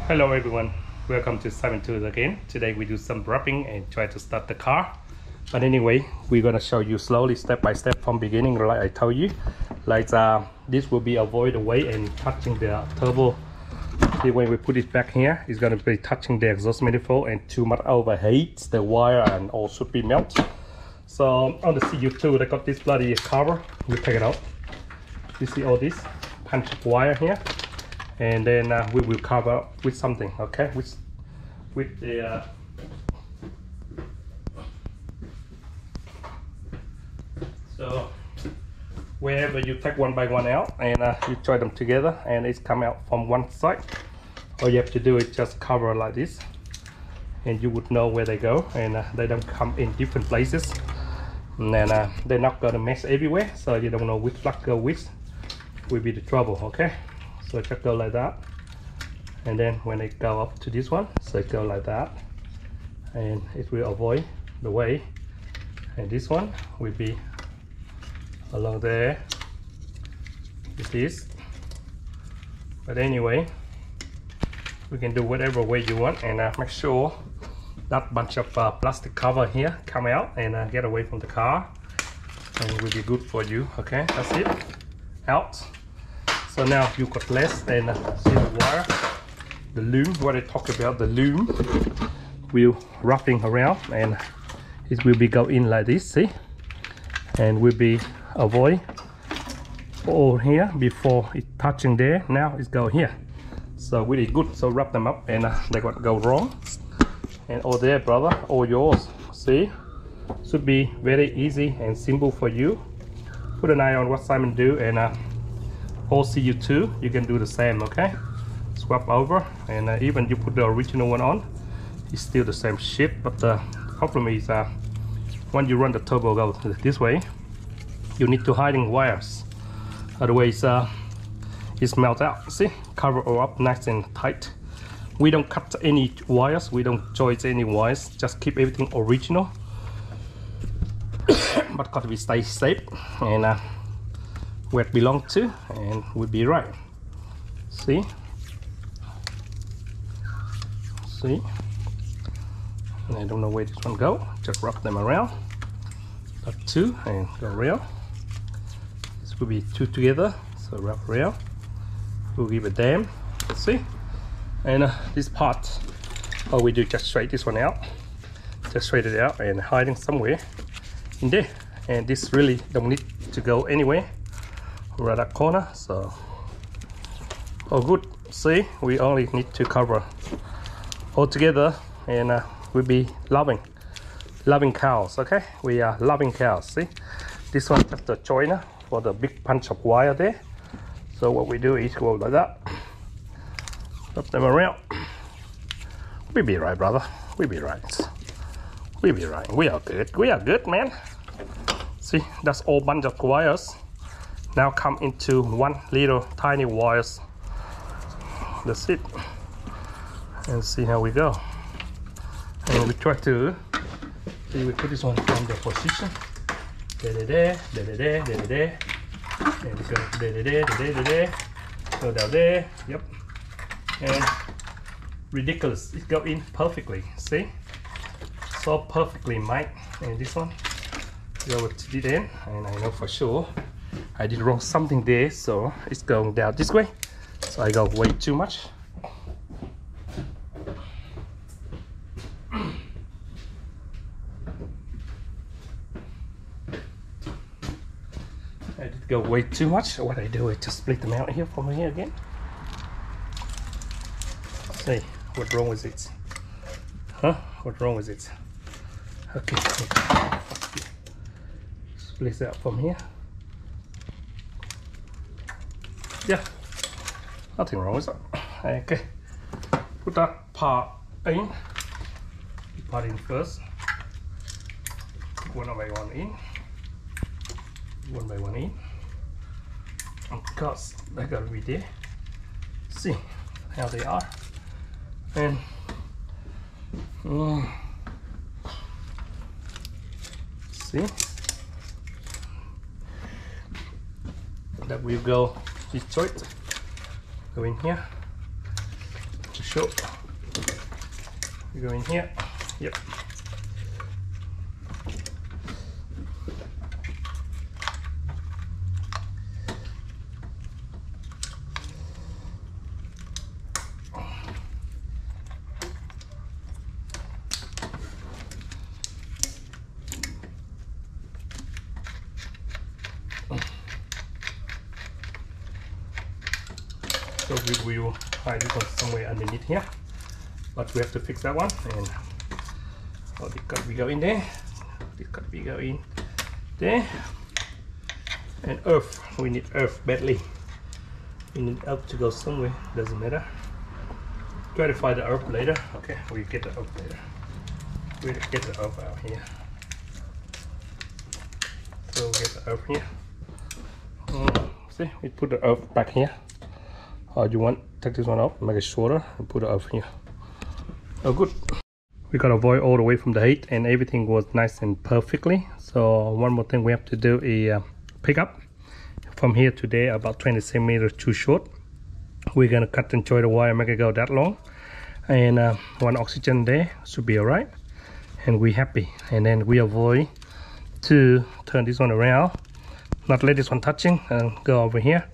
Hello everyone, welcome to Simon Tools again. Today we do some wrapping and try to start the car. But anyway, we're gonna show you slowly, step by step from beginning, like I told you. Like this will be avoid away and touching the turbo. See, when we put it back here, it's gonna be touching the exhaust manifold and too much overheat. The wire and all should be melt. So on the cu2, they got this bloody cover. We take it out. You see all this punch wire here. And then we will cover with something, okay, with the so wherever you take one by one out and you join them together and it's come out from one side, all you have to do is just cover like this and you would know where they go, and they don't come in different places, and then they're not gonna mess everywhere, so you don't know which plug go which will be the trouble, okay. So just go like that, and then when they go up to this one, so go like that, and it will avoid the way, and this one will be along there with this. But anyway, we can do whatever way you want, and make sure that bunch of plastic cover here come out and get away from the car, and it will be good for you, okay. That's it, out. So now you got less, and see the wire, the loom, what I talk about, the loom will wrapping around, and it will be go in like this, see, and will be avoid all here before it touching there. Now it's go here, so really good. So wrap them up, and they got go wrong, and all there, brother, all yours. See, should be very easy and simple for you. Put an eye on what Simon do, and all cu2 you can do the same, okay. Swap over, and even you put the original one on, it's still the same shit. But the problem is when you run the turbo go this way, you need to hiding wires, otherwise it's melt out. See, cover all up nice and tight. We don't cut any wires, we don't join any wires, just keep everything original but got to be stay safe and where it belongs to, and would be right. See, and I don't know where this one go, just wrap them around, that two, and go around. This will be two together, so wrap around, we'll give a dam. See, and this part, all we do just straight this one out, just straight it out and hiding somewhere in there, and this really don't need to go anywhere, right that corner. So all good. See, we only need to cover all together, and we'll be loving cows, okay. We are loving cows. See, this one just a joiner for the big punch of wire there. So what we do is go like that, wrap them around. We'll be right, brother, we'll be right, we'll be right. We are good, man. See, that's all bunch of wires now come into one little tiny wires. That's it, and see how we go. And we try to see, we put this one on the position, there, and we go there, go down there, yep, and ridiculous, it go in perfectly. See, so perfectly, mate. And this one go to the end, and I know for sure I did wrong something there, so it's going down this way, so I go way too much. I did go way too much. What I do is just split them out here from here again. See, what wrong with it? Huh? What wrong with it? Okay, split out from here. Yeah, nothing wrong with that. Okay, put that part in. Part in first. One by one in. One by one in. Because they gotta be there. See how they are. And see that will go this joint, go in here. sure you go in here. Yep. So we will hide this one somewhere underneath here, but we have to fix that one. And oh, this got to go in there. This got to go in there. And earth, we need earth badly. We need earth to go somewhere. Doesn't matter. Try to find the earth later. Okay, we get the earth later. We get the earth out here. So we get the earth here. See, we put the earth back here. You want take this one off, make it shorter, and put it over here. Oh, good. We got a void all the way from the heat, and everything was nice and perfectly. So one more thing we have to do is pick up from here to there, about 20 centimeters too short. We're gonna cut and join the wire, make it go that long, and one oxygen there should be all right, and we're happy. And then we avoid to turn this one around, not let this one touching, and go over here.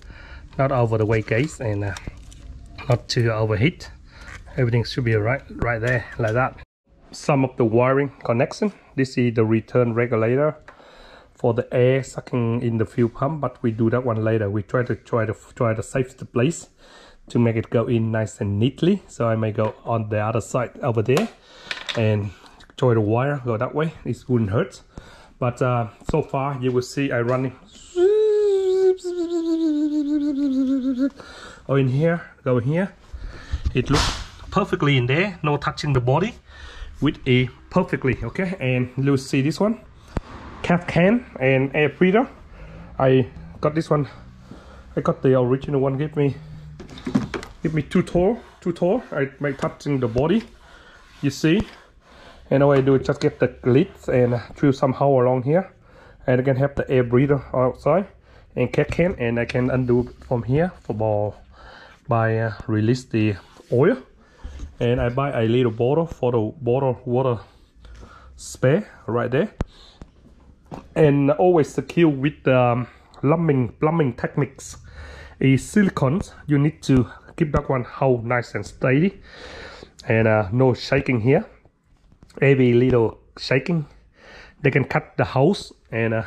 Not over the weight gauge, and not to overheat. Everything should be right there, like that. Some of the wiring connection. This is the return regulator for the air sucking in the fuel pump, but we do that one later. We try to save the place to make it go in nice and neatly. So I may go on the other side over there and join the wire, go that way. It wouldn't hurt. But so far you will see I running. Oh, in here, go here. It looks perfectly in there, no touching the body, with a perfectly okay. And you see this one, cap can and air breather. I got this one. I got the original one. Give me too tall. I make touching the body. You see, and all I do is just get the lids and drill somehow along here, and I can have the air breather outside. And cap can, and I can undo from here by release the oil, and I buy a little bottle for the water spare right there, and always secure with the plumbing techniques. Is silicone. You need to keep that one hold nice and steady, and no shaking here. Every little shaking, they can cut the hose and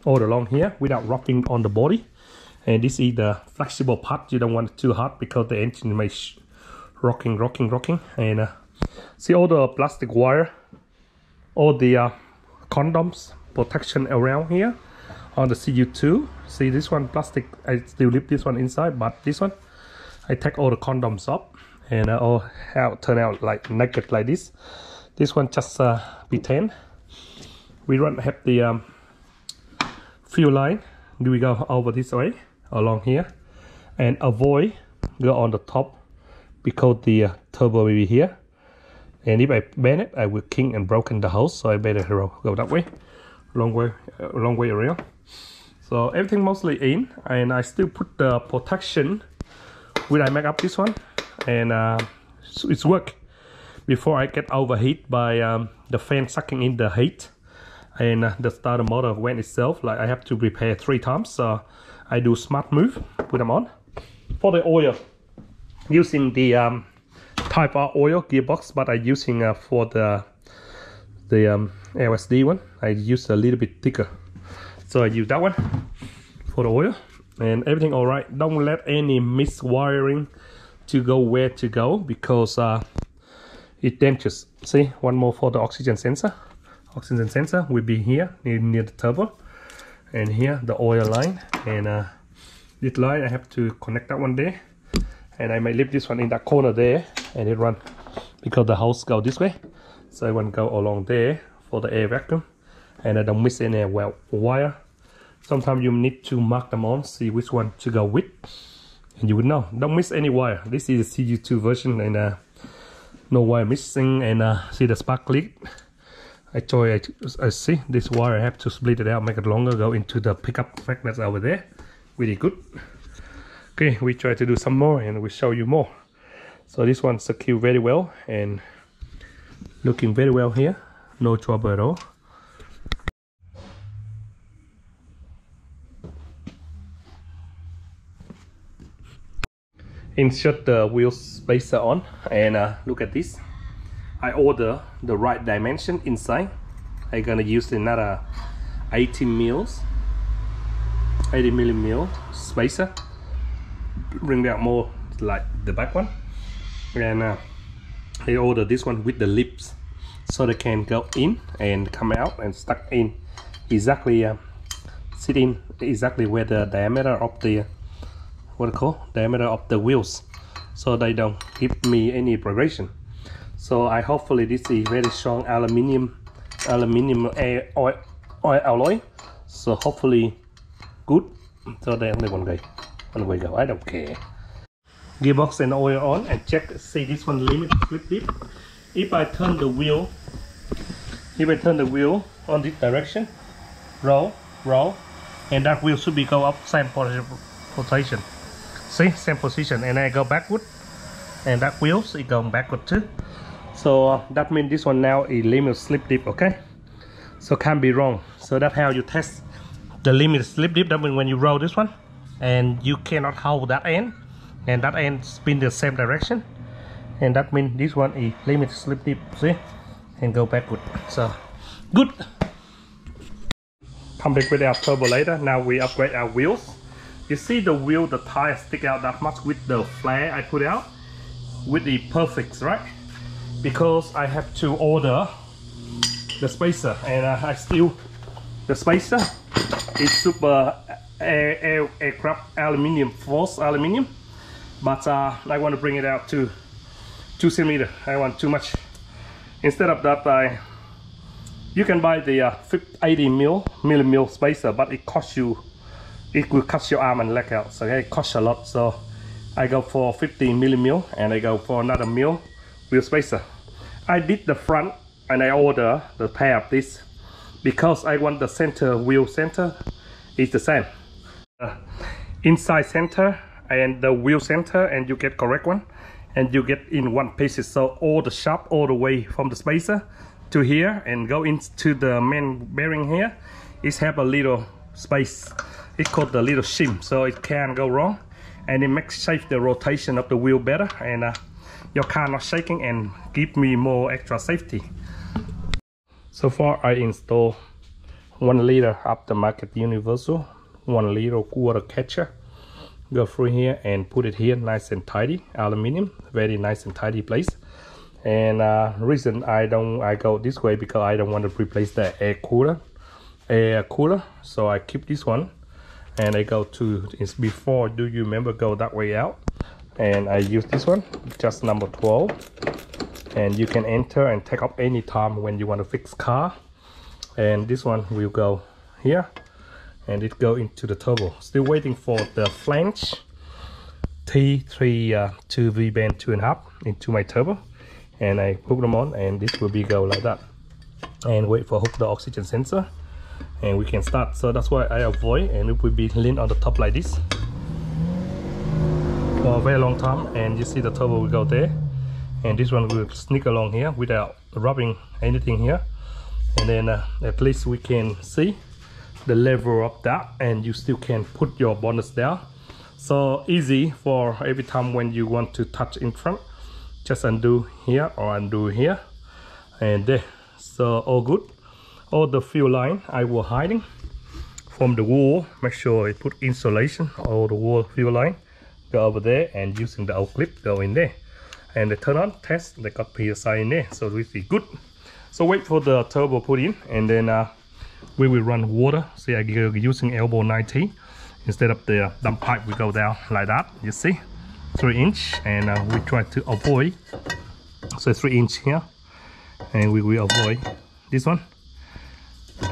all along here without rocking on the body. And this is the flexible part. You don't want it too hard because the engine may rocking. And see all the plastic wire, all the condoms protection around here on the cu2. See this one plastic, I still leave this one inside, but this one I take all the condoms up, and all turn out like naked like this. This one just pretend. We don't have the fuel line. Do we go over this way along here and avoid go on the top because the turbo will be here, and if I bend it I will king and broken the hose, so I better go that way, long way around. So everything mostly in, and I still put the protection when I make up this one, and it's work before I get overheat by the fan sucking in the heat. And the starter motor went itself, like I have to repair 3 times. So I do smart move, put them on. For the oil, using the Type R oil gearbox, but I'm using for the LSD one, I use a little bit thicker. So I use that one for the oil, and everything all right. Don't let any miswiring to go where to go, because it dangerous. See, one more for the oxygen sensor. Oxygen sensor will be here near the turbo, and here the oil line, and this line I have to connect that one there, and I may leave this one in that corner there, and it run because the hose go this way, so I want to go along there for the air vacuum, and I don't miss any wire. Sometimes you need to mark them on, see which one to go with, and you would know. Don't miss any wire. This is the cu2 version, and no wire missing, and see the spark leak. I see this wire. I have to split it out, make it longer, go into the pickup magnets over there. Really good. Okay, we try to do some more and we show you more. So this one secure very well and looking very well here, no trouble at all. Insert the wheel spacer on, and look at this. I order the right dimension inside. I'm gonna use another 80 millimeter spacer. Bring out more like the back one, and I order this one with the lips, so they can go in and come out and stuck in exactly, sit in exactly where the diameter of the diameter of the wheels, so they don't give me any vibration. So I hopefully this is very strong aluminium oil alloy, so hopefully good. So they only one way go, I don't care. Gearbox and oil on, and check, see this one limit slip dip. If I turn the wheel on this direction, roll, and that wheel should be go up same position. See, same position, and I go backward, and that wheel is going backward too. So that means this one now is limit slip dip, okay? So can't be wrong. So that's how you test the limit slip dip. That means when you roll this one, and you cannot hold that end, and that end spin the same direction, and that means this one is limit slip dip. See, and go backward. So good. Come back with our turbo later. Now we upgrade our wheels. You see the wheel, the tire stick out that much with the flare I put out with the perfects, right? Because I have to order the spacer, and I still, the spacer is super aircraft aluminium, false aluminium, but I want to bring it out to 2 centimeter. I want too much. Instead of that, you can buy the 80 millimeter spacer, but it costs you, it will cut your arm and leg out, so it costs a lot. So I go for 50 millimeter, and I go for another wheel spacer. I did the front, and I order the pair of this because I want the center wheel center is the same, inside center and the wheel center, and you get correct one, and you get in one piece. So all the shaft all the way from the spacer to here and go into the main bearing here is have a little space. It's called the little shim, so it can't go wrong, and it makes shape the rotation of the wheel better, and your car not shaking and give me more extra safety. So far I install 1 liter aftermarket universal 1 liter water catcher. Go through here and put it here nice and tidy, aluminium, very nice and tidy place. And reason I go this way because I don't want to replace the air cooler, so I keep this one, and I go to, it's before, do you remember, go that way out, and I use this one, just number 12, and you can enter and take up any time when you want to fix car. And this one will go here, and it go into the turbo. Still waiting for the flange T3 2V band 2.5 into my turbo, and I hook them on, and this will be go like that, and wait for hook the oxygen sensor, and we can start. So that's why I avoid, and it will be lean on the top like this for a very long time, and you see the turbo will go there, and this one will sneak along here without rubbing anything here, and then at least we can see the level of that, and you still can put your bonus down. So easy for every time when you want to touch in front, just undo here or undo here, and there. So all good. All the fuel line I will hiding from the wall. Make sure I put insulation. All the wall fuel line go over there, and using the old clip go in there, and they turn on test. They got PSI in there, so this is good. So wait for the turbo put in, and then we will run water. See, I using elbow 90 instead of the dump pipe. We go down like that, you see, 3 inch, and we try to avoid, so 3 inch here, and we will avoid this one.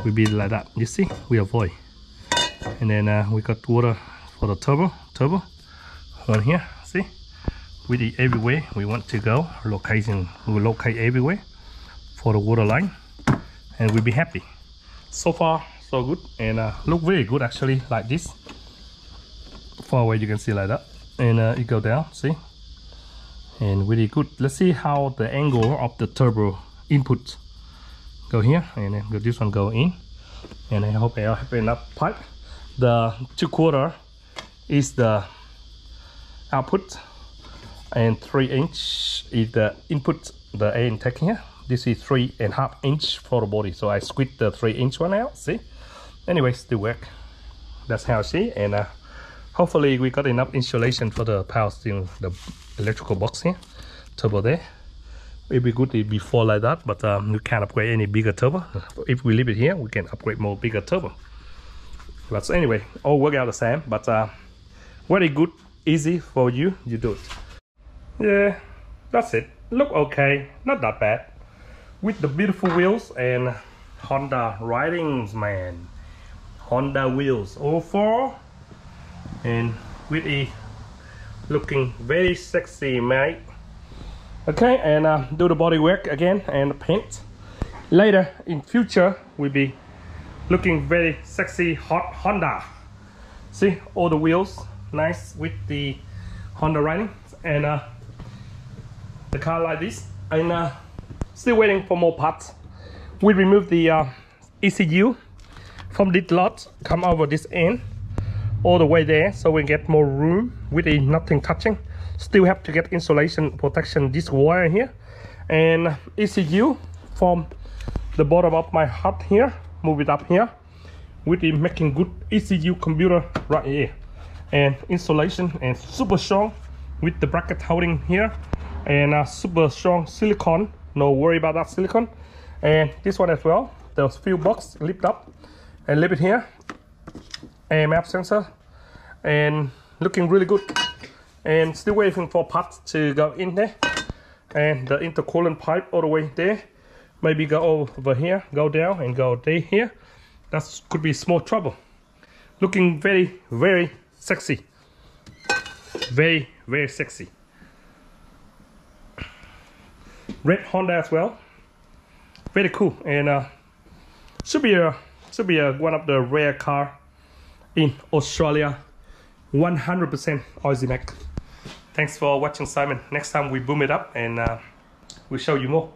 We be like that, you see, we avoid, and then we got water for the turbo one here. See, we did everywhere we want to go. Location, we will locate everywhere for the water line, and we'll be happy. So far so good, and look very good actually, like this. Far away you can see like that, and it go down, see, and really good. Let's see how the angle of the turbo input go here, and then this one go in, and I hope I have enough pipe. The 2/4 is the output, and 3" is the input, the air intake here. This is 3.5" for the body, so I squeezed the 3" one out. See, anyway, still work. That's how I see. And hopefully we got enough insulation for the power steering, the electrical box here, turbo there. It'd be good if before like that, but we can't upgrade any bigger turbo. If we leave it here, we can upgrade more bigger turbo. But anyway, all work out the same, but very good, easy for you, you do it. Yeah, that's it. Look okay, not that bad. With the beautiful wheels and Honda writings, man. Honda wheels, 04, and with it looking very sexy, mate. Okay, and do the body work again and paint. Later in future will be looking very sexy, hot Honda. See all the wheels nice with the Honda writing, and the car like this. And still waiting for more parts. We remove the ECU from this lot, come over this end all the way there, so we get more room with nothing touching. Still have to get insulation protection this wire here, and ECU from the bottom of my hut here, move it up here with the making good ECU computer right here, and insulation and super strong with the bracket holding here, and super strong silicone, no worry about that silicone. And this one as well, the fuel box lift up and leave it here, and map sensor, and looking really good. And still waiting for parts to go in there, and the intercoolant pipe all the way there, maybe go over here, go down and go there here. That could be small trouble. Looking very, very sexy, very, very sexy. Red Honda as well, very cool. And should be one of the rare car in Australia, 100% Aussie Mac. Thanks for watching, Simon. Next time we boom it up and we'll show you more.